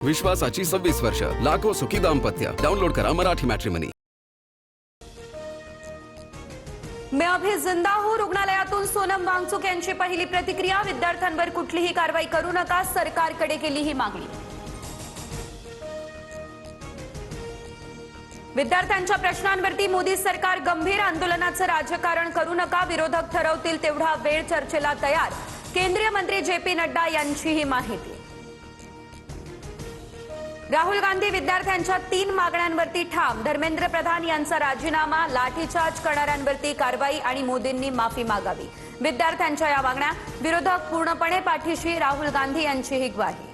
विश्वासाची 26 वर्ष, लाखो सुखी दाम्पत्य. डाउनलोड करा मराठी मॅट्रिमनी. मैं अभी जिंदा हूं रुग्णालयातून सोनम वांगचुक यांची पहिली प्रतिक्रिया. विद्यार्थ्यांवर कुठलीही कारवाई करू नका, सरकारकडे केली ही मागणी. विद्यार्थ्यांच्या प्रश्नांवरती मोदी सरकार गंभीर, आंदोलनाचं राजकारण करू नका, विरोधक ठरवतील तेवढा वेळ चर्चेला तयार. केंद्रीय मंत्री जे.पी. नड्डा यांची ही माहिती. राहुल गांधी विद्यार्थ्यांच्या 3 मागण्यांवरती ठाम. धर्मेंद्र प्रधान यांचा राजीनामा, लाठीचार्ज करणाऱ्यांवरती कारवाई आणि मोदींनी माफी मागावी. विद्यार्थ्यांच्या या मागण्या, विरोधक पूर्णपणे पाठीशी, राहुल गांधी यांची ही ग्वाही.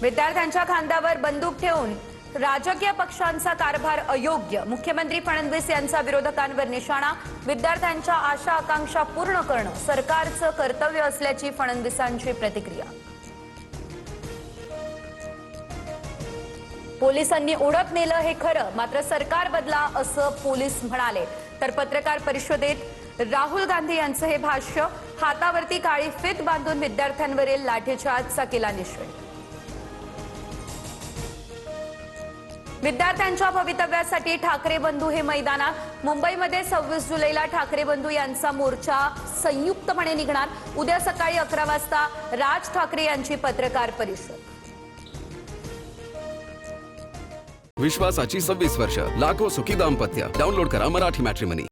विद्यार्थ्यांच्या खांद्यावर बंदूक ठेवून राजकीय पक्षांचा कारभार अयोग्य. मुख्यमंत्री फडणवीस यांचा विरोधकांवर निशाणा. विद्यार्थ्यांच्या आशा आकांक्षा पूर्ण करणं सरकारचं कर्तव्य असल्याची फडणवीसांची प्रतिक्रिया. पोलिसांनी ओढत नेलं हे खरं, मात्र सरकार बदला असं पोलीस म्हणाले. तर पत्रकार परिषदेत राहुल गांधी यांचं हे भाष्य. हातावरती काळी फीत बांधून विद्यार्थ्यांवरील लाठीचार्जचा केला निषेध. विद्यार्थ्यांच्या भवितव्यासाठी ठाकरे बंधू हे मैदानात. मुंबईमध्ये 26 जुलैला ठाकरे बंधू यांचा मोर्चा संयुक्तपणे निघणार. उद्या सकाळी 11 वाजता राज ठाकरे यांची पत्रकार परिषद. विश्वासाची 26 वर्ष, लाखो सुखी दाम्पत्य. डाउनलोड करा मराठी मॅट्रिमनी.